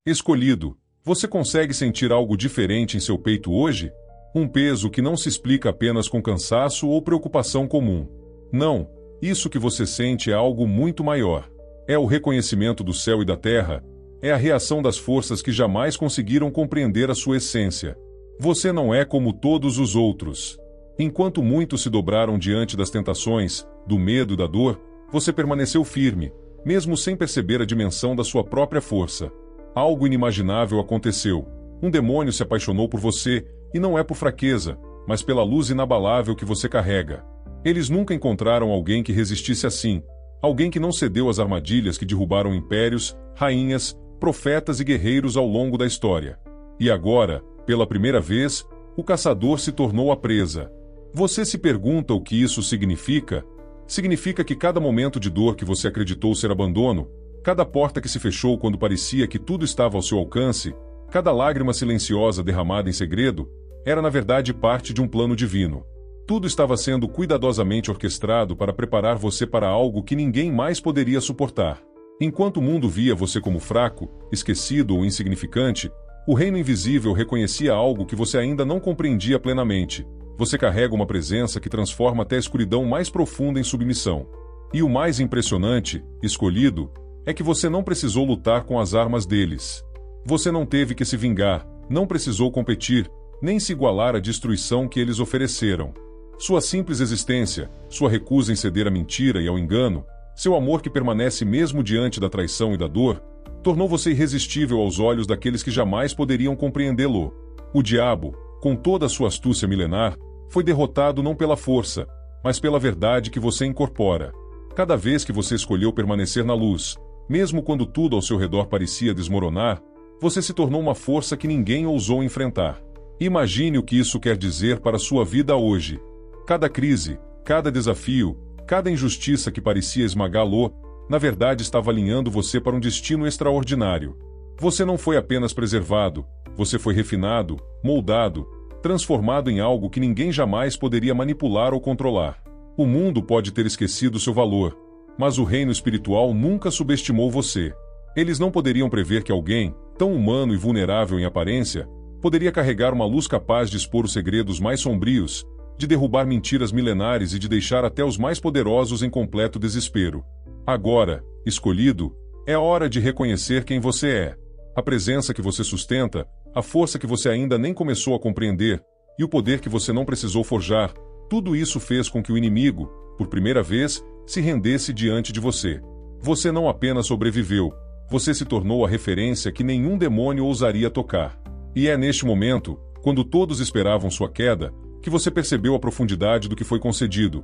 Escolhido, você consegue sentir algo diferente em seu peito hoje? Um peso que não se explica apenas com cansaço ou preocupação comum. Não, isso que você sente é algo muito maior. É o reconhecimento do céu e da terra, é a reação das forças que jamais conseguiram compreender a sua essência. Você não é como todos os outros. Enquanto muitos se dobraram diante das tentações, do medo e da dor, você permaneceu firme, mesmo sem perceber a dimensão da sua própria força. Algo inimaginável aconteceu. Um demônio se apaixonou por você, e não é por fraqueza, mas pela luz inabalável que você carrega. Eles nunca encontraram alguém que resistisse assim, alguém que não cedeu às armadilhas que derrubaram impérios, rainhas, profetas e guerreiros ao longo da história. E agora, pela primeira vez, o caçador se tornou a presa. Você se pergunta o que isso significa? Significa que cada momento de dor que você acreditou ser abandono, cada porta que se fechou quando parecia que tudo estava ao seu alcance, cada lágrima silenciosa derramada em segredo, era na verdade parte de um plano divino. Tudo estava sendo cuidadosamente orquestrado para preparar você para algo que ninguém mais poderia suportar. Enquanto o mundo via você como fraco, esquecido ou insignificante, o reino invisível reconhecia algo que você ainda não compreendia plenamente. Você carrega uma presença que transforma até a escuridão mais profunda em submissão. E o mais impressionante, escolhido, é que você não precisou lutar com as armas deles. Você não teve que se vingar, não precisou competir, nem se igualar à destruição que eles ofereceram. Sua simples existência, sua recusa em ceder à mentira e ao engano, seu amor que permanece mesmo diante da traição e da dor, tornou você irresistível aos olhos daqueles que jamais poderiam compreendê-lo. O diabo, com toda a sua astúcia milenar, foi derrotado não pela força, mas pela verdade que você incorpora. Cada vez que você escolheu permanecer na luz, mesmo quando tudo ao seu redor parecia desmoronar, você se tornou uma força que ninguém ousou enfrentar. Imagine o que isso quer dizer para sua vida hoje. Cada crise, cada desafio, cada injustiça que parecia esmagá-lo, na verdade estava alinhando você para um destino extraordinário. Você não foi apenas preservado, você foi refinado, moldado, transformado em algo que ninguém jamais poderia manipular ou controlar. O mundo pode ter esquecido seu valor, mas o reino espiritual nunca subestimou você. Eles não poderiam prever que alguém, tão humano e vulnerável em aparência, poderia carregar uma luz capaz de expor os segredos mais sombrios, de derrubar mentiras milenares e de deixar até os mais poderosos em completo desespero. Agora, escolhido, é hora de reconhecer quem você é. A presença que você sustenta, a força que você ainda nem começou a compreender, e o poder que você não precisou forjar, tudo isso fez com que o inimigo, por primeira vez, se rendesse diante de você. Você não apenas sobreviveu, você se tornou a referência que nenhum demônio ousaria tocar. E é neste momento, quando todos esperavam sua queda, que você percebeu a profundidade do que foi concedido.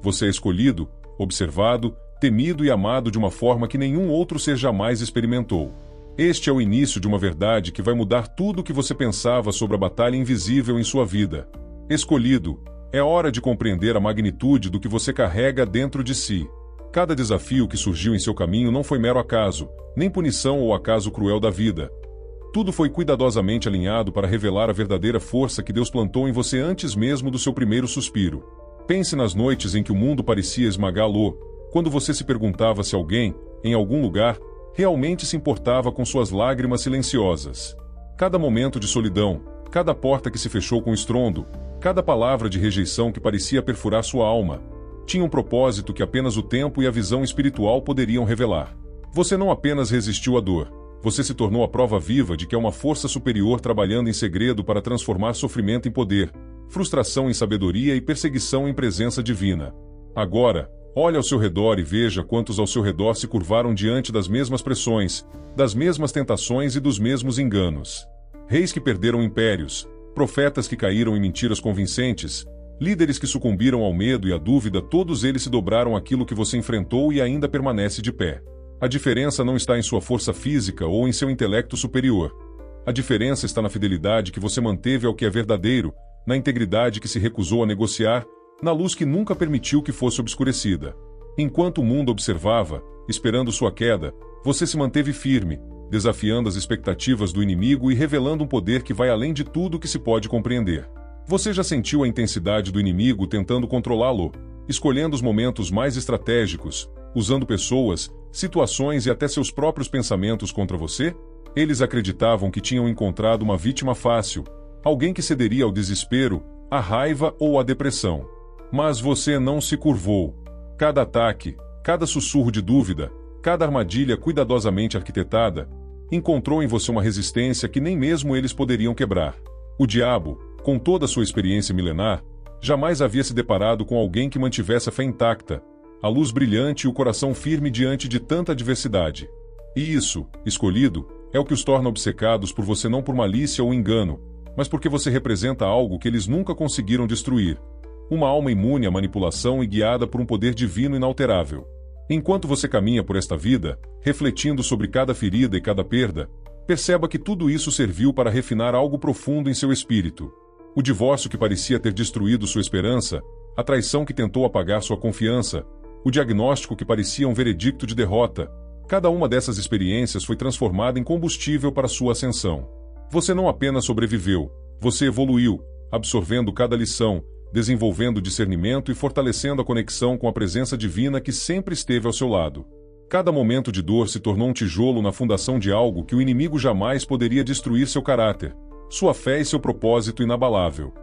Você é escolhido, observado, temido e amado de uma forma que nenhum outro ser jamais experimentou. Este é o início de uma verdade que vai mudar tudo o que você pensava sobre a batalha invisível em sua vida. Escolhido, é hora de compreender a magnitude do que você carrega dentro de si. Cada desafio que surgiu em seu caminho não foi mero acaso, nem punição ou acaso cruel da vida. Tudo foi cuidadosamente alinhado para revelar a verdadeira força que Deus plantou em você antes mesmo do seu primeiro suspiro. Pense nas noites em que o mundo parecia esmagá-lo, quando você se perguntava se alguém, em algum lugar, realmente se importava com suas lágrimas silenciosas. Cada momento de solidão, cada porta que se fechou com estrondo, cada palavra de rejeição que parecia perfurar sua alma, tinha um propósito que apenas o tempo e a visão espiritual poderiam revelar. Você não apenas resistiu à dor, você se tornou a prova viva de que é uma força superior trabalhando em segredo para transformar sofrimento em poder, frustração em sabedoria e perseguição em presença divina. Agora, olhe ao seu redor e veja quantos ao seu redor se curvaram diante das mesmas pressões, das mesmas tentações e dos mesmos enganos. Reis que perderam impérios, profetas que caíram em mentiras convincentes, líderes que sucumbiram ao medo e à dúvida, todos eles se dobraram àquilo que você enfrentou e ainda permanece de pé. A diferença não está em sua força física ou em seu intelecto superior. A diferença está na fidelidade que você manteve ao que é verdadeiro, na integridade que se recusou a negociar, na luz que nunca permitiu que fosse obscurecida. Enquanto o mundo observava, esperando sua queda, você se manteve firme, desafiando as expectativas do inimigo e revelando um poder que vai além de tudo que se pode compreender. Você já sentiu a intensidade do inimigo tentando controlá-lo, escolhendo os momentos mais estratégicos, usando pessoas, situações e até seus próprios pensamentos contra você? Eles acreditavam que tinham encontrado uma vítima fácil, alguém que cederia ao desespero, à raiva ou à depressão. Mas você não se curvou. Cada ataque, cada sussurro de dúvida, cada armadilha cuidadosamente arquitetada, encontrou em você uma resistência que nem mesmo eles poderiam quebrar. O diabo, com toda a sua experiência milenar, jamais havia se deparado com alguém que mantivesse a fé intacta, a luz brilhante e o coração firme diante de tanta adversidade. E isso, escolhido, é o que os torna obcecados por você, não por malícia ou engano, mas porque você representa algo que eles nunca conseguiram destruir. Uma alma imune à manipulação e guiada por um poder divino inalterável. Enquanto você caminha por esta vida, refletindo sobre cada ferida e cada perda, perceba que tudo isso serviu para refinar algo profundo em seu espírito. O divórcio que parecia ter destruído sua esperança, a traição que tentou apagar sua confiança, o diagnóstico que parecia um veredicto de derrota, cada uma dessas experiências foi transformada em combustível para sua ascensão. Você não apenas sobreviveu, você evoluiu, absorvendo cada lição, desenvolvendo discernimento e fortalecendo a conexão com a presença divina que sempre esteve ao seu lado. Cada momento de dor se tornou um tijolo na fundação de algo que o inimigo jamais poderia destruir: seu caráter, sua fé e seu propósito inabalável.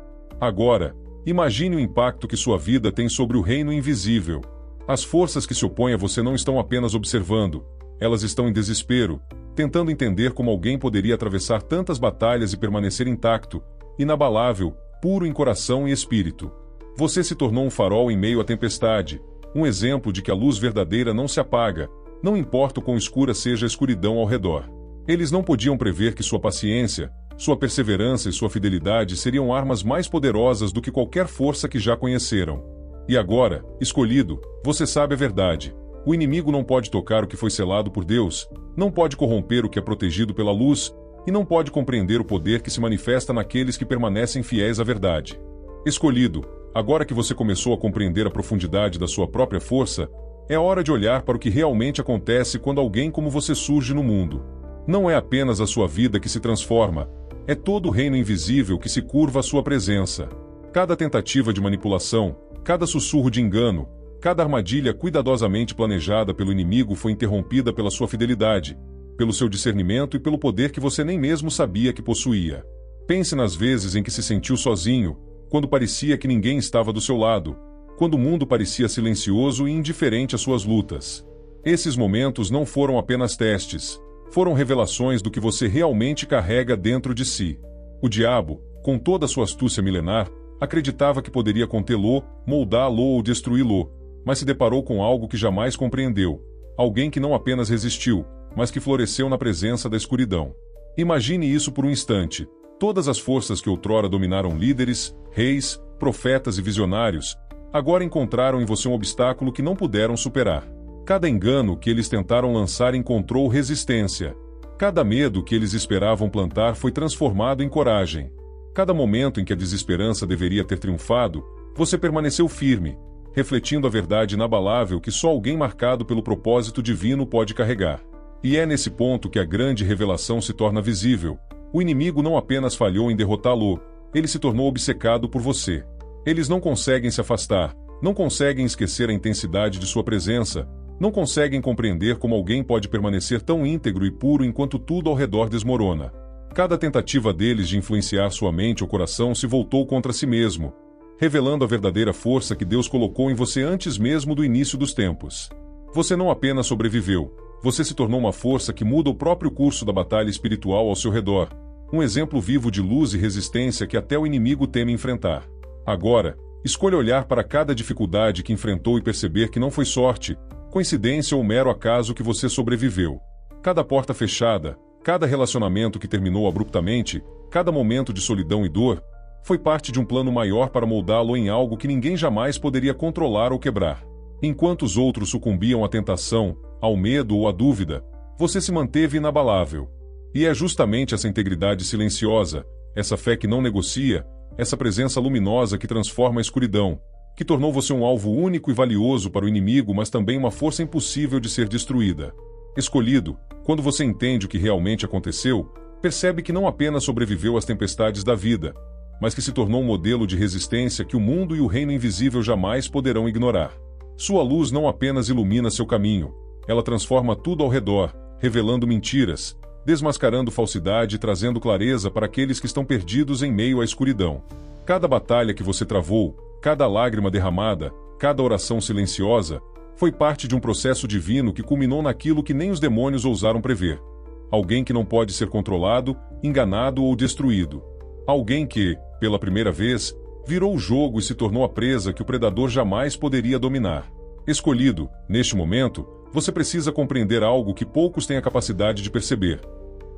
Agora, imagine o impacto que sua vida tem sobre o reino invisível. As forças que se opõem a você não estão apenas observando, elas estão em desespero, tentando entender como alguém poderia atravessar tantas batalhas e permanecer intacto, inabalável, puro em coração e espírito. Você se tornou um farol em meio à tempestade, um exemplo de que a luz verdadeira não se apaga, não importa o quão escura seja a escuridão ao redor. Eles não podiam prever que sua paciência, sua perseverança e sua fidelidade seriam armas mais poderosas do que qualquer força que já conheceram. E agora, escolhido, você sabe a verdade. O inimigo não pode tocar o que foi selado por Deus, não pode corromper o que é protegido pela luz, e não pode compreender o poder que se manifesta naqueles que permanecem fiéis à verdade. Escolhido, agora que você começou a compreender a profundidade da sua própria força, é hora de olhar para o que realmente acontece quando alguém como você surge no mundo. Não é apenas a sua vida que se transforma, é todo o reino invisível que se curva à sua presença. Cada tentativa de manipulação, cada sussurro de engano, cada armadilha cuidadosamente planejada pelo inimigo foi interrompida pela sua fidelidade, pelo seu discernimento e pelo poder que você nem mesmo sabia que possuía. Pense nas vezes em que se sentiu sozinho, quando parecia que ninguém estava do seu lado, quando o mundo parecia silencioso e indiferente às suas lutas. Esses momentos não foram apenas testes, foram revelações do que você realmente carrega dentro de si. O diabo, com toda a sua astúcia milenar, acreditava que poderia contê-lo, moldá-lo ou destruí-lo, mas se deparou com algo que jamais compreendeu, alguém que não apenas resistiu, mas que floresceu na presença da escuridão. Imagine isso por um instante. Todas as forças que outrora dominaram líderes, reis, profetas e visionários, agora encontraram em você um obstáculo que não puderam superar. Cada engano que eles tentaram lançar encontrou resistência. Cada medo que eles esperavam plantar foi transformado em coragem. Cada momento em que a desesperança deveria ter triunfado, você permaneceu firme, refletindo a verdade inabalável que só alguém marcado pelo propósito divino pode carregar. E é nesse ponto que a grande revelação se torna visível. O inimigo não apenas falhou em derrotá-lo, ele se tornou obcecado por você. Eles não conseguem se afastar, não conseguem esquecer a intensidade de sua presença, não conseguem compreender como alguém pode permanecer tão íntegro e puro enquanto tudo ao redor desmorona. Cada tentativa deles de influenciar sua mente ou coração se voltou contra si mesmo, revelando a verdadeira força que Deus colocou em você antes mesmo do início dos tempos. Você não apenas sobreviveu, você se tornou uma força que muda o próprio curso da batalha espiritual ao seu redor, um exemplo vivo de luz e resistência que até o inimigo teme enfrentar. Agora, escolha olhar para cada dificuldade que enfrentou e perceber que não foi sorte, coincidência ou mero acaso que você sobreviveu. Cada porta fechada, cada relacionamento que terminou abruptamente, cada momento de solidão e dor, foi parte de um plano maior para moldá-lo em algo que ninguém jamais poderia controlar ou quebrar. Enquanto os outros sucumbiam à tentação, ao medo ou à dúvida, você se manteve inabalável. E é justamente essa integridade silenciosa, essa fé que não negocia, essa presença luminosa que transforma a escuridão, que tornou você um alvo único e valioso para o inimigo, mas também uma força impossível de ser destruída. Escolhido, quando você entende o que realmente aconteceu, percebe que não apenas sobreviveu às tempestades da vida, mas que se tornou um modelo de resistência que o mundo e o reino invisível jamais poderão ignorar. Sua luz não apenas ilumina seu caminho, ela transforma tudo ao redor, revelando mentiras, desmascarando falsidade e trazendo clareza para aqueles que estão perdidos em meio à escuridão. Cada batalha que você travou, cada lágrima derramada, cada oração silenciosa, foi parte de um processo divino que culminou naquilo que nem os demônios ousaram prever. Alguém que não pode ser controlado, enganado ou destruído. Alguém que, pela primeira vez, virou o jogo e se tornou a presa que o predador jamais poderia dominar. Escolhido, neste momento, você precisa compreender algo que poucos têm a capacidade de perceber.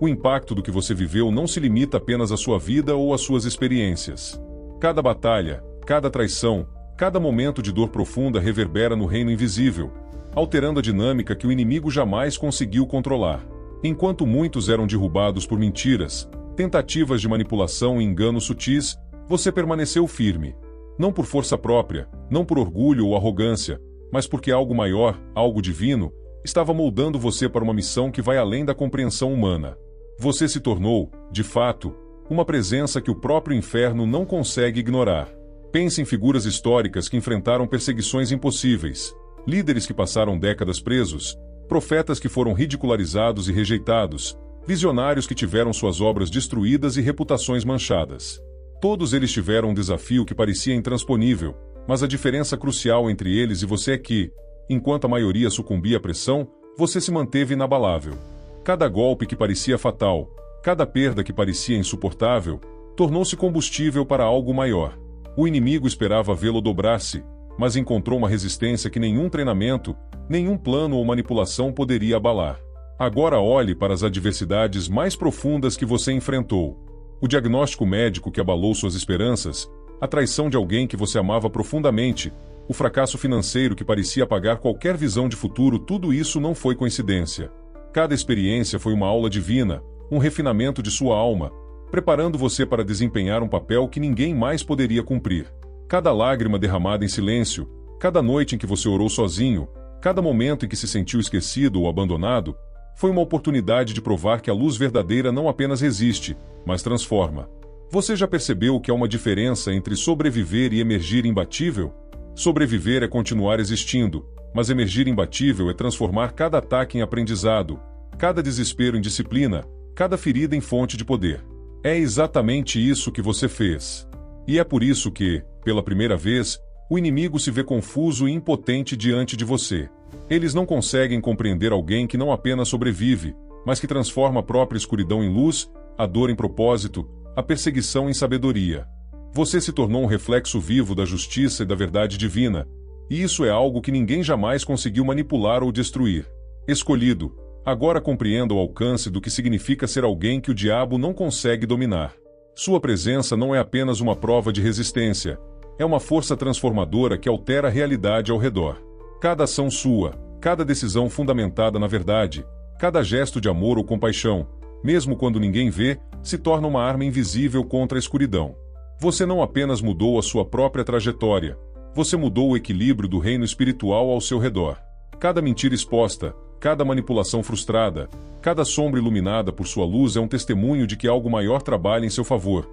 O impacto do que você viveu não se limita apenas à sua vida ou às suas experiências. Cada batalha, cada traição, cada momento de dor profunda reverbera no reino invisível, alterando a dinâmica que o inimigo jamais conseguiu controlar. Enquanto muitos eram derrubados por mentiras, tentativas de manipulação e enganos sutis, você permaneceu firme. Não por força própria, não por orgulho ou arrogância, mas porque algo maior, algo divino, estava moldando você para uma missão que vai além da compreensão humana. Você se tornou, de fato, uma presença que o próprio inferno não consegue ignorar. Pense em figuras históricas que enfrentaram perseguições impossíveis, líderes que passaram décadas presos, profetas que foram ridicularizados e rejeitados, visionários que tiveram suas obras destruídas e reputações manchadas. Todos eles tiveram um desafio que parecia intransponível, mas a diferença crucial entre eles e você é que, enquanto a maioria sucumbia à pressão, você se manteve inabalável. Cada golpe que parecia fatal, cada perda que parecia insuportável, tornou-se combustível para algo maior. O inimigo esperava vê-lo dobrar-se, mas encontrou uma resistência que nenhum treinamento, nenhum plano ou manipulação poderia abalar. Agora olhe para as adversidades mais profundas que você enfrentou. O diagnóstico médico que abalou suas esperanças, a traição de alguém que você amava profundamente, o fracasso financeiro que parecia apagar qualquer visão de futuro, tudo isso não foi coincidência. Cada experiência foi uma aula divina, um refinamento de sua alma, preparando você para desempenhar um papel que ninguém mais poderia cumprir. Cada lágrima derramada em silêncio, cada noite em que você orou sozinho, cada momento em que se sentiu esquecido ou abandonado, foi uma oportunidade de provar que a luz verdadeira não apenas resiste, mas transforma. Você já percebeu que há uma diferença entre sobreviver e emergir imbatível? Sobreviver é continuar existindo, mas emergir imbatível é transformar cada ataque em aprendizado, cada desespero em disciplina, cada ferida em fonte de poder. É exatamente isso que você fez. E é por isso que, pela primeira vez, o inimigo se vê confuso e impotente diante de você. Eles não conseguem compreender alguém que não apenas sobrevive, mas que transforma a própria escuridão em luz, a dor em propósito, a perseguição em sabedoria. Você se tornou um reflexo vivo da justiça e da verdade divina, e isso é algo que ninguém jamais conseguiu manipular ou destruir. Escolhido, agora compreenda o alcance do que significa ser alguém que o diabo não consegue dominar. Sua presença não é apenas uma prova de resistência, é uma força transformadora que altera a realidade ao redor. Cada ação sua, cada decisão fundamentada na verdade, cada gesto de amor ou compaixão, mesmo quando ninguém vê, se torna uma arma invisível contra a escuridão. Você não apenas mudou a sua própria trajetória, você mudou o equilíbrio do reino espiritual ao seu redor. Cada mentira exposta, cada manipulação frustrada, cada sombra iluminada por sua luz é um testemunho de que algo maior trabalha em seu favor,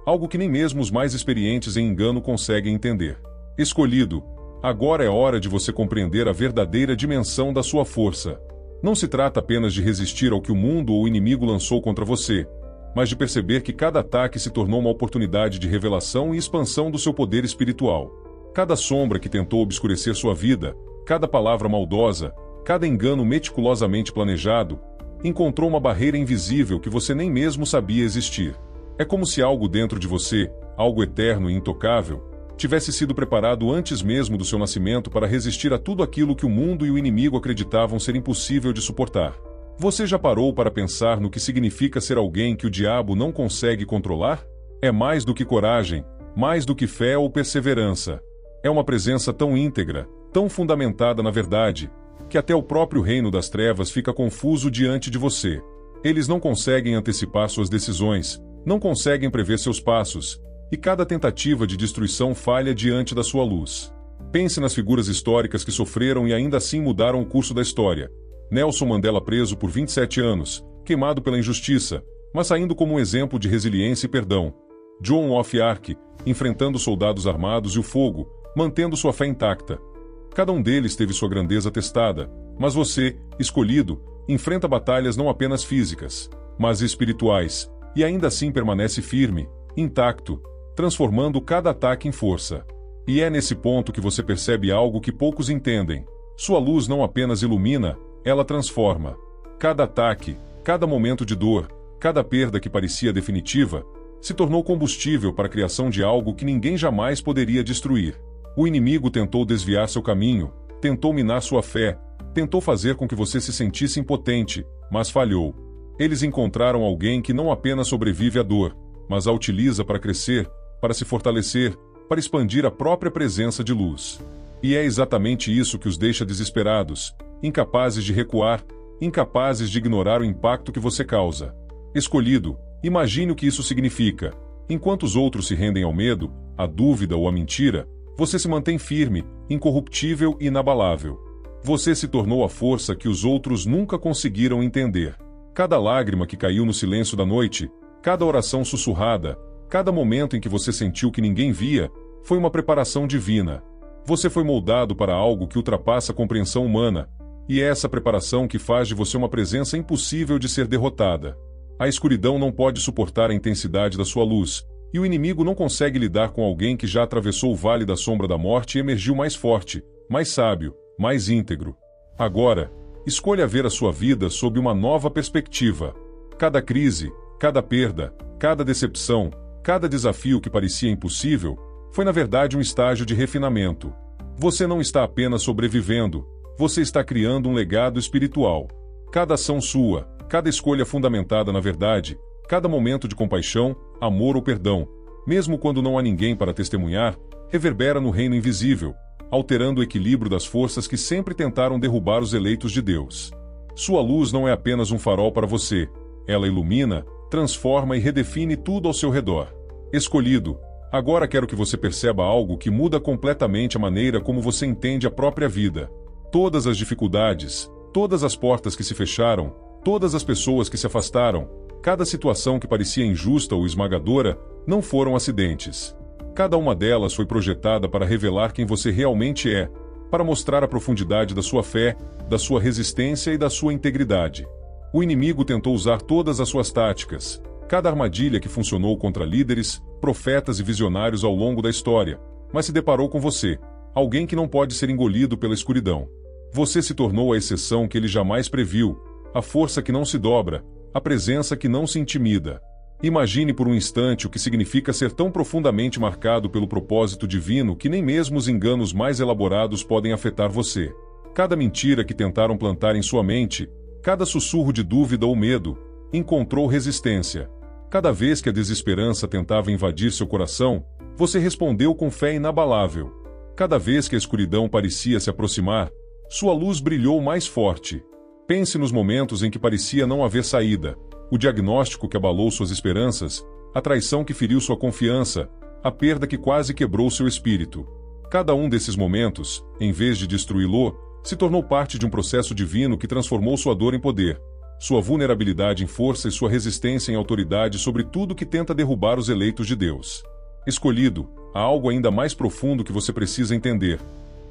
algo que nem mesmo os mais experientes em engano conseguem entender. Escolhido, agora é hora de você compreender a verdadeira dimensão da sua força. Não se trata apenas de resistir ao que o mundo ou o inimigo lançou contra você, mas de perceber que cada ataque se tornou uma oportunidade de revelação e expansão do seu poder espiritual. Cada sombra que tentou obscurecer sua vida, cada palavra maldosa, cada engano meticulosamente planejado, encontrou uma barreira invisível que você nem mesmo sabia existir. É como se algo dentro de você, algo eterno e intocável, tivesse sido preparado antes mesmo do seu nascimento para resistir a tudo aquilo que o mundo e o inimigo acreditavam ser impossível de suportar. Você já parou para pensar no que significa ser alguém que o diabo não consegue controlar? É mais do que coragem, mais do que fé ou perseverança. É uma presença tão íntegra, tão fundamentada na verdade, que até o próprio reino das trevas fica confuso diante de você. Eles não conseguem antecipar suas decisões, não conseguem prever seus passos, e cada tentativa de destruição falha diante da sua luz. Pense nas figuras históricas que sofreram e ainda assim mudaram o curso da história. Nelson Mandela preso por 27 anos, queimado pela injustiça, mas saindo como um exemplo de resiliência e perdão. Joan of Arc, enfrentando soldados armados e o fogo, mantendo sua fé intacta. Cada um deles teve sua grandeza testada, mas você, escolhido, enfrenta batalhas não apenas físicas. mas espirituais, e ainda assim permanece firme, intacto, transformando cada ataque em força. E é nesse ponto que você percebe algo que poucos entendem. Sua luz não apenas ilumina, ela transforma. Cada ataque, cada momento de dor, cada perda que parecia definitiva, se tornou combustível para a criação de algo que ninguém jamais poderia destruir. O inimigo tentou desviar seu caminho, tentou minar sua fé, tentou fazer com que você se sentisse impotente, mas falhou. Eles encontraram alguém que não apenas sobrevive à dor, mas a utiliza para crescer, para se fortalecer, para expandir a própria presença de luz. E é exatamente isso que os deixa desesperados, incapazes de recuar, incapazes de ignorar o impacto que você causa. Escolhido, imagine o que isso significa. Enquanto os outros se rendem ao medo, à dúvida ou à mentira, você se mantém firme, incorruptível e inabalável. Você se tornou a força que os outros nunca conseguiram entender. Cada lágrima que caiu no silêncio da noite, cada oração sussurrada, cada momento em que você sentiu que ninguém via, foi uma preparação divina. Você foi moldado para algo que ultrapassa a compreensão humana, e é essa preparação que faz de você uma presença impossível de ser derrotada. A escuridão não pode suportar a intensidade da sua luz, e o inimigo não consegue lidar com alguém que já atravessou o vale da sombra da morte e emergiu mais forte, mais sábio, mais íntegro. Agora, escolha ver a sua vida sob uma nova perspectiva. Cada crise, cada perda, cada decepção, cada desafio que parecia impossível, foi na verdade um estágio de refinamento. Você não está apenas sobrevivendo, você está criando um legado espiritual. Cada ação sua, cada escolha fundamentada na verdade, cada momento de compaixão, amor ou perdão, mesmo quando não há ninguém para testemunhar, reverbera no reino invisível, alterando o equilíbrio das forças que sempre tentaram derrubar os eleitos de Deus. Sua luz não é apenas um farol para você, ela ilumina, transforma e redefine tudo ao seu redor. Escolhido, agora quero que você perceba algo que muda completamente a maneira como você entende a própria vida. Todas as dificuldades, todas as portas que se fecharam, todas as pessoas que se afastaram, cada situação que parecia injusta ou esmagadora, não foram acidentes. Cada uma delas foi projetada para revelar quem você realmente é, para mostrar a profundidade da sua fé, da sua resistência e da sua integridade. O inimigo tentou usar todas as suas táticas, cada armadilha que funcionou contra líderes, profetas e visionários ao longo da história, mas se deparou com você, alguém que não pode ser engolido pela escuridão. Você se tornou a exceção que ele jamais previu, a força que não se dobra, a presença que não se intimida. Imagine por um instante o que significa ser tão profundamente marcado pelo propósito divino que nem mesmo os enganos mais elaborados podem afetar você. Cada mentira que tentaram plantar em sua mente, cada sussurro de dúvida ou medo, encontrou resistência. Cada vez que a desesperança tentava invadir seu coração, você respondeu com fé inabalável. Cada vez que a escuridão parecia se aproximar, sua luz brilhou mais forte. Pense nos momentos em que parecia não haver saída, o diagnóstico que abalou suas esperanças, a traição que feriu sua confiança, a perda que quase quebrou seu espírito. Cada um desses momentos, em vez de destruí-lo, se tornou parte de um processo divino que transformou sua dor em poder, sua vulnerabilidade em força e sua resistência em autoridade sobre tudo que tenta derrubar os eleitos de Deus. Escolhido, há algo ainda mais profundo que você precisa entender.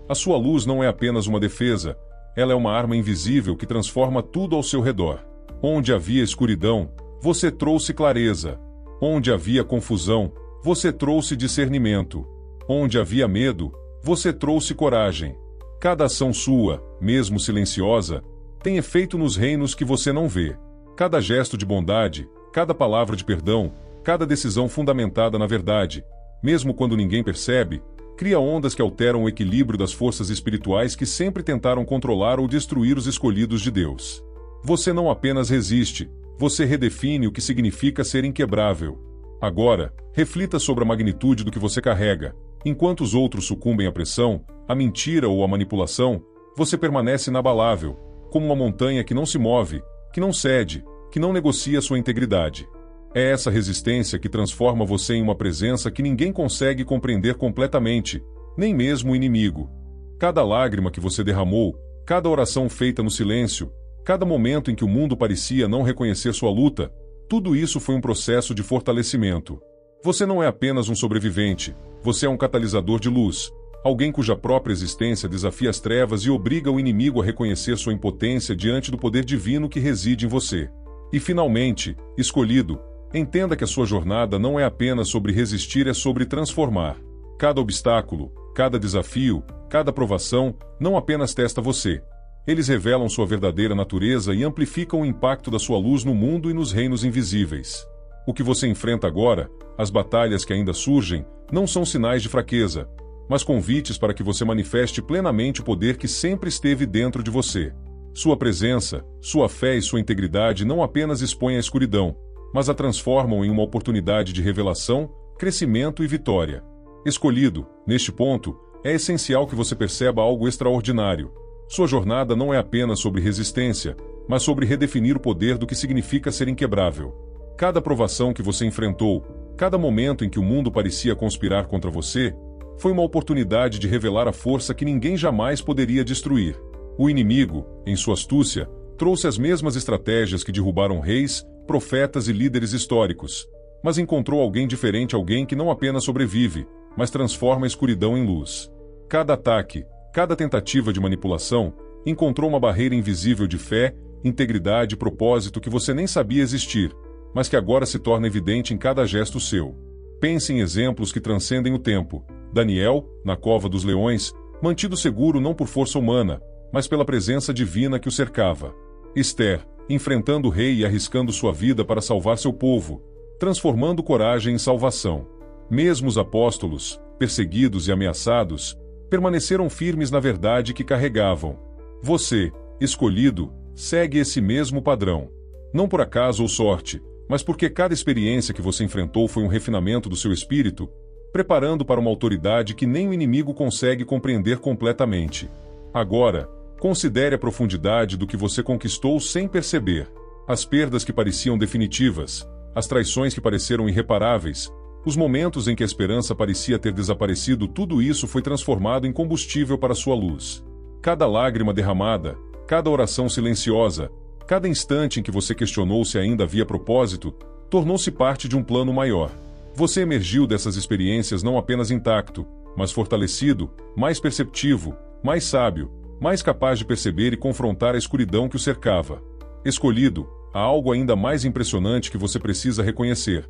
A sua luz não é apenas uma defesa, ela é uma arma invisível que transforma tudo ao seu redor. Onde havia escuridão, você trouxe clareza. Onde havia confusão, você trouxe discernimento. Onde havia medo, você trouxe coragem. Cada ação sua, mesmo silenciosa, tem efeito nos reinos que você não vê. Cada gesto de bondade, cada palavra de perdão, cada decisão fundamentada na verdade, mesmo quando ninguém percebe, cria ondas que alteram o equilíbrio das forças espirituais que sempre tentaram controlar ou destruir os escolhidos de Deus. Você não apenas resiste, você redefine o que significa ser inquebrável. Agora, reflita sobre a magnitude do que você carrega. Enquanto os outros sucumbem à pressão, à mentira ou à manipulação, você permanece inabalável, como uma montanha que não se move, que não cede, que não negocia sua integridade. É essa resistência que transforma você em uma presença que ninguém consegue compreender completamente, nem mesmo o inimigo. Cada lágrima que você derramou, cada oração feita no silêncio, cada momento em que o mundo parecia não reconhecer sua luta, tudo isso foi um processo de fortalecimento. Você não é apenas um sobrevivente, você é um catalisador de luz, alguém cuja própria existência desafia as trevas e obriga o inimigo a reconhecer sua impotência diante do poder divino que reside em você. E finalmente, escolhido, entenda que a sua jornada não é apenas sobre resistir, é sobre transformar. Cada obstáculo, cada desafio, cada provação, não apenas testa você. Eles revelam sua verdadeira natureza e amplificam o impacto da sua luz no mundo e nos reinos invisíveis. O que você enfrenta agora, as batalhas que ainda surgem, não são sinais de fraqueza, mas convites para que você manifeste plenamente o poder que sempre esteve dentro de você. Sua presença, sua fé e sua integridade não apenas expõem a escuridão, mas a transformam em uma oportunidade de revelação, crescimento e vitória. Escolhido, neste ponto, é essencial que você perceba algo extraordinário. Sua jornada não é apenas sobre resistência, mas sobre redefinir o poder do que significa ser inquebrável. Cada provação que você enfrentou, cada momento em que o mundo parecia conspirar contra você, foi uma oportunidade de revelar a força que ninguém jamais poderia destruir. O inimigo, em sua astúcia, trouxe as mesmas estratégias que derrubaram reis, profetas e líderes históricos, mas encontrou alguém diferente, alguém que não apenas sobrevive, mas transforma a escuridão em luz. Cada ataque, cada tentativa de manipulação, encontrou uma barreira invisível de fé, integridade e propósito que você nem sabia existir, mas que agora se torna evidente em cada gesto seu. Pense em exemplos que transcendem o tempo. Daniel, na cova dos leões, mantido seguro não por força humana, mas pela presença divina que o cercava. Esther, enfrentando o rei e arriscando sua vida para salvar seu povo, transformando coragem em salvação. Mesmo os apóstolos, perseguidos e ameaçados, permaneceram firmes na verdade que carregavam. Você, escolhido, segue esse mesmo padrão. Não por acaso ou sorte, mas porque cada experiência que você enfrentou foi um refinamento do seu espírito, preparando para uma autoridade que nem o inimigo consegue compreender completamente. Agora, considere a profundidade do que você conquistou sem perceber. As perdas que pareciam definitivas, as traições que pareceram irreparáveis, os momentos em que a esperança parecia ter desaparecido, tudo isso foi transformado em combustível para sua luz. Cada lágrima derramada, cada oração silenciosa, cada instante em que você questionou se ainda havia propósito, tornou-se parte de um plano maior. Você emergiu dessas experiências não apenas intacto, mas fortalecido, mais perceptivo, mais sábio, mais capaz de perceber e confrontar a escuridão que o cercava. Escolhido, há algo ainda mais impressionante que você precisa reconhecer.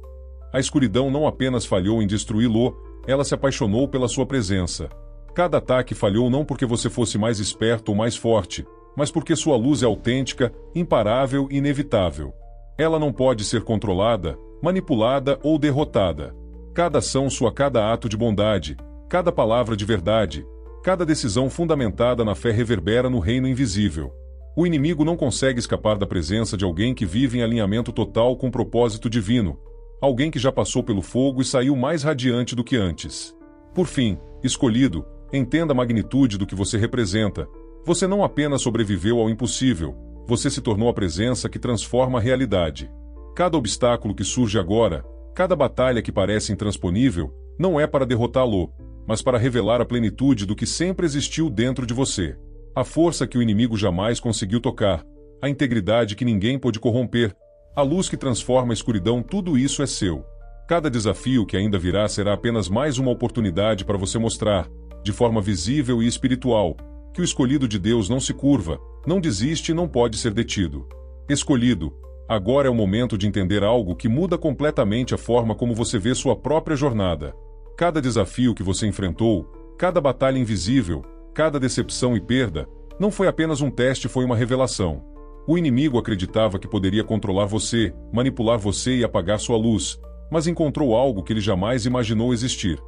A escuridão não apenas falhou em destruí-lo, ela se apaixonou pela sua presença. Cada ataque falhou não porque você fosse mais esperto ou mais forte, mas porque sua luz é autêntica, imparável e inevitável. Ela não pode ser controlada, manipulada ou derrotada. Cada ação sua, cada ato de bondade, cada palavra de verdade, cada decisão fundamentada na fé reverbera no reino invisível. O inimigo não consegue escapar da presença de alguém que vive em alinhamento total com o propósito divino, alguém que já passou pelo fogo e saiu mais radiante do que antes. Por fim, escolhido, entenda a magnitude do que você representa. Você não apenas sobreviveu ao impossível, você se tornou a presença que transforma a realidade. Cada obstáculo que surge agora, cada batalha que parece intransponível, não é para derrotá-lo, mas para revelar a plenitude do que sempre existiu dentro de você. A força que o inimigo jamais conseguiu tocar, a integridade que ninguém pôde corromper, a luz que transforma a escuridão, tudo isso é seu. Cada desafio que ainda virá será apenas mais uma oportunidade para você mostrar, de forma visível e espiritual, que o escolhido de Deus não se curva, não desiste e não pode ser detido. Escolhido, agora é o momento de entender algo que muda completamente a forma como você vê sua própria jornada. Cada desafio que você enfrentou, cada batalha invisível, cada decepção e perda, não foi apenas um teste, foi uma revelação. O inimigo acreditava que poderia controlar você, manipular você e apagar sua luz, mas encontrou algo que ele jamais imaginou existir.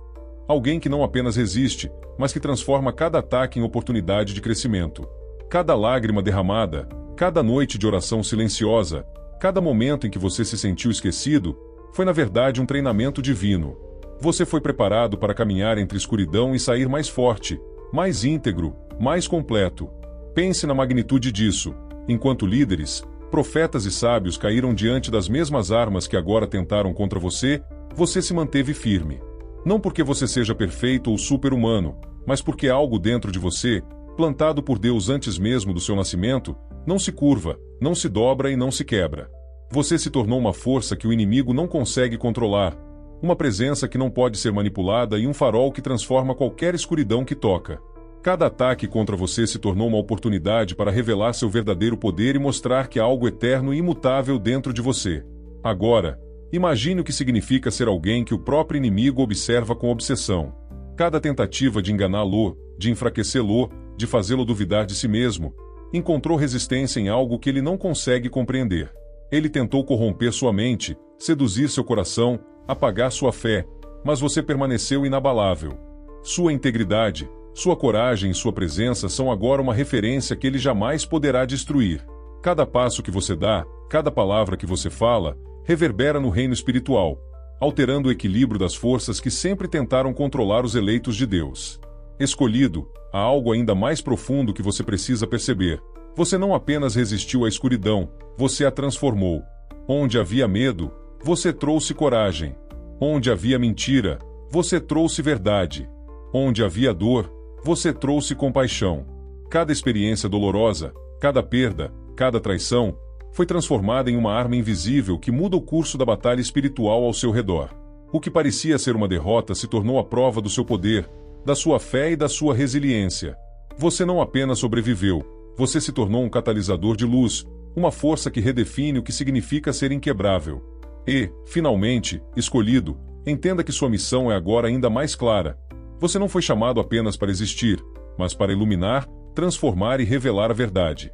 Alguém que não apenas resiste, mas que transforma cada ataque em oportunidade de crescimento. Cada lágrima derramada, cada noite de oração silenciosa, cada momento em que você se sentiu esquecido, foi na verdade um treinamento divino. Você foi preparado para caminhar entre escuridão e sair mais forte, mais íntegro, mais completo. Pense na magnitude disso. Enquanto líderes, profetas e sábios caíram diante das mesmas armas que agora tentaram contra você, você se manteve firme. Não porque você seja perfeito ou super-humano, mas porque algo dentro de você, plantado por Deus antes mesmo do seu nascimento, não se curva, não se dobra e não se quebra. Você se tornou uma força que o inimigo não consegue controlar, uma presença que não pode ser manipulada e um farol que transforma qualquer escuridão que toca. Cada ataque contra você se tornou uma oportunidade para revelar seu verdadeiro poder e mostrar que há algo eterno e imutável dentro de você. Agora, imagine o que significa ser alguém que o próprio inimigo observa com obsessão. Cada tentativa de enganá-lo, de enfraquecê-lo, de fazê-lo duvidar de si mesmo, encontrou resistência em algo que ele não consegue compreender. Ele tentou corromper sua mente, seduzir seu coração, apagar sua fé, mas você permaneceu inabalável. Sua integridade, sua coragem e sua presença são agora uma referência que ele jamais poderá destruir. Cada passo que você dá, cada palavra que você fala, reverbera no reino espiritual, alterando o equilíbrio das forças que sempre tentaram controlar os eleitos de Deus. Escolhido, há algo ainda mais profundo que você precisa perceber. Você não apenas resistiu à escuridão, você a transformou. Onde havia medo, você trouxe coragem. Onde havia mentira, você trouxe verdade. Onde havia dor, você trouxe compaixão. Cada experiência dolorosa, cada perda, cada traição, foi transformada em uma arma invisível que muda o curso da batalha espiritual ao seu redor. O que parecia ser uma derrota se tornou a prova do seu poder, da sua fé e da sua resiliência. Você não apenas sobreviveu, você se tornou um catalisador de luz, uma força que redefine o que significa ser inquebrável. E, finalmente, escolhido, entenda que sua missão é agora ainda mais clara. Você não foi chamado apenas para existir, mas para iluminar, transformar e revelar a verdade.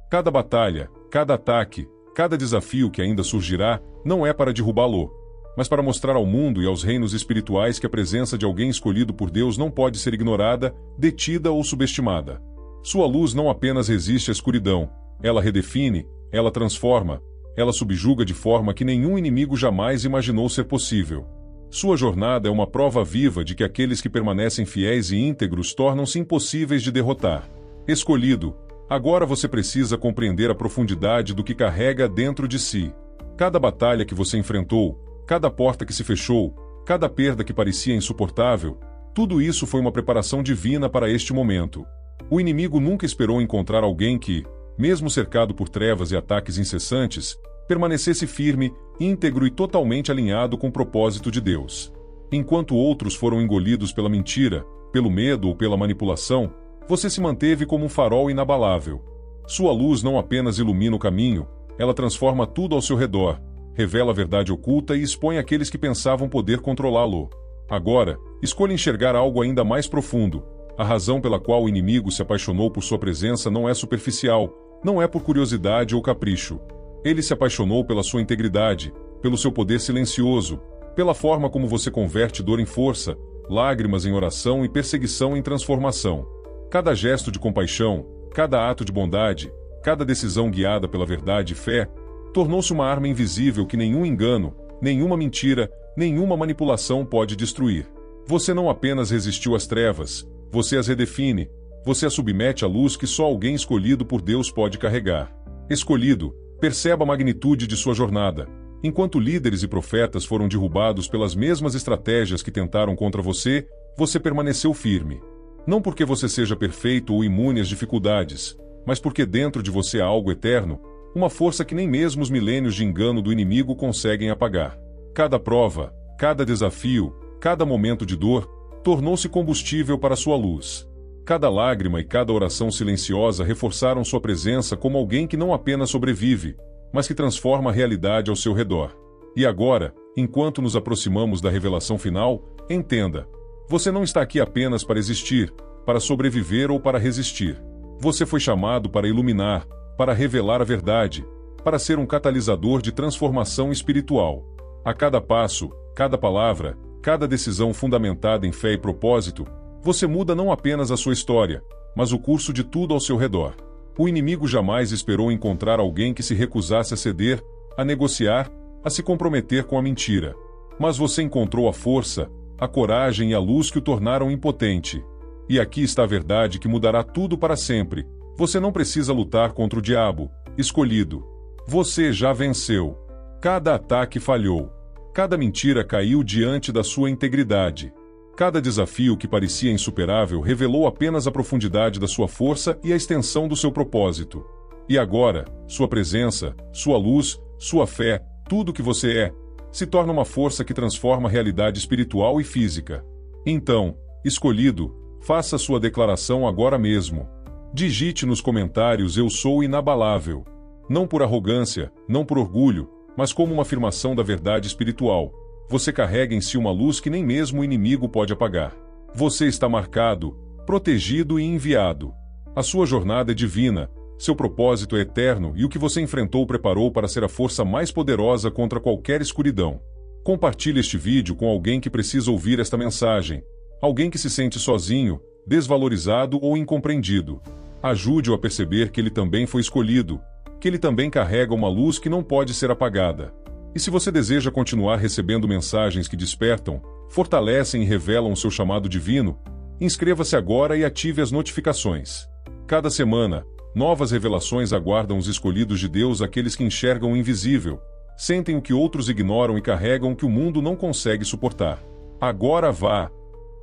Cada batalha, cada ataque, cada desafio que ainda surgirá, não é para derrubá-lo, mas para mostrar ao mundo e aos reinos espirituais que a presença de alguém escolhido por Deus não pode ser ignorada, detida ou subestimada. Sua luz não apenas resiste à escuridão, ela redefine, ela transforma, ela subjuga de forma que nenhum inimigo jamais imaginou ser possível. Sua jornada é uma prova viva de que aqueles que permanecem fiéis e íntegros tornam-se impossíveis de derrotar. Escolhido, agora você precisa compreender a profundidade do que carrega dentro de si. Cada batalha que você enfrentou, cada porta que se fechou, cada perda que parecia insuportável, tudo isso foi uma preparação divina para este momento. O inimigo nunca esperou encontrar alguém que, mesmo cercado por trevas e ataques incessantes, permanecesse firme, íntegro e totalmente alinhado com o propósito de Deus. Enquanto outros foram engolidos pela mentira, pelo medo ou pela manipulação, você se manteve como um farol inabalável. Sua luz não apenas ilumina o caminho, ela transforma tudo ao seu redor, revela a verdade oculta e expõe aqueles que pensavam poder controlá-lo. Agora, escolha enxergar algo ainda mais profundo. A razão pela qual o inimigo se apaixonou por sua presença não é superficial, não é por curiosidade ou capricho. Ele se apaixonou pela sua integridade, pelo seu poder silencioso, pela forma como você converte dor em força, lágrimas em oração e perseguição em transformação. Cada gesto de compaixão, cada ato de bondade, cada decisão guiada pela verdade e fé, tornou-se uma arma invisível que nenhum engano, nenhuma mentira, nenhuma manipulação pode destruir. Você não apenas resistiu às trevas, você as redefine, você as submete à luz que só alguém escolhido por Deus pode carregar. Escolhido, perceba a magnitude de sua jornada. Enquanto líderes e profetas foram derrubados pelas mesmas estratégias que tentaram contra você, você permaneceu firme. Não porque você seja perfeito ou imune às dificuldades, mas porque dentro de você há algo eterno, uma força que nem mesmo os milênios de engano do inimigo conseguem apagar. Cada prova, cada desafio, cada momento de dor, tornou-se combustível para sua luz. Cada lágrima e cada oração silenciosa reforçaram sua presença como alguém que não apenas sobrevive, mas que transforma a realidade ao seu redor. E agora, enquanto nos aproximamos da revelação final, entenda: você não está aqui apenas para existir, para sobreviver ou para resistir. Você foi chamado para iluminar, para revelar a verdade, para ser um catalisador de transformação espiritual. A cada passo, cada palavra, cada decisão fundamentada em fé e propósito, você muda não apenas a sua história, mas o curso de tudo ao seu redor. O inimigo jamais esperou encontrar alguém que se recusasse a ceder, a negociar, a se comprometer com a mentira. Mas você encontrou a força, a coragem e a luz que o tornaram impotente. E aqui está a verdade que mudará tudo para sempre. Você não precisa lutar contra o diabo, escolhido. Você já venceu. Cada ataque falhou. Cada mentira caiu diante da sua integridade. Cada desafio que parecia insuperável revelou apenas a profundidade da sua força e a extensão do seu propósito. E agora, sua presença, sua luz, sua fé, tudo o que você é, se torna uma força que transforma a realidade espiritual e física. Então, escolhido, Faça sua declaração agora mesmo. Digite nos comentários: eu sou inabalável. Não por arrogância, não por orgulho, mas como uma afirmação da verdade espiritual. Você carrega em si uma luz que nem mesmo o inimigo pode apagar. Você está marcado, protegido e enviado. A sua jornada é divina, seu propósito é eterno e o que você enfrentou preparou para ser a força mais poderosa contra qualquer escuridão. Compartilhe este vídeo com alguém que precisa ouvir esta mensagem. Alguém que se sente sozinho, desvalorizado ou incompreendido. Ajude-o a perceber que ele também foi escolhido, que ele também carrega uma luz que não pode ser apagada. E se você deseja continuar recebendo mensagens que despertam, fortalecem e revelam o seu chamado divino, inscreva-se agora e ative as notificações. Cada semana, novas revelações aguardam os escolhidos de Deus, aqueles que enxergam o invisível, sentem o que outros ignoram e carregam o que o mundo não consegue suportar. Agora vá,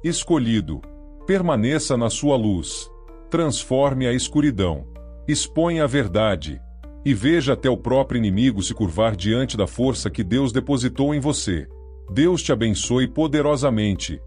escolhido, permaneça na sua luz, transforme a escuridão, exponha a verdade, e veja até o próprio inimigo se curvar diante da força que Deus depositou em você. Deus te abençoe poderosamente.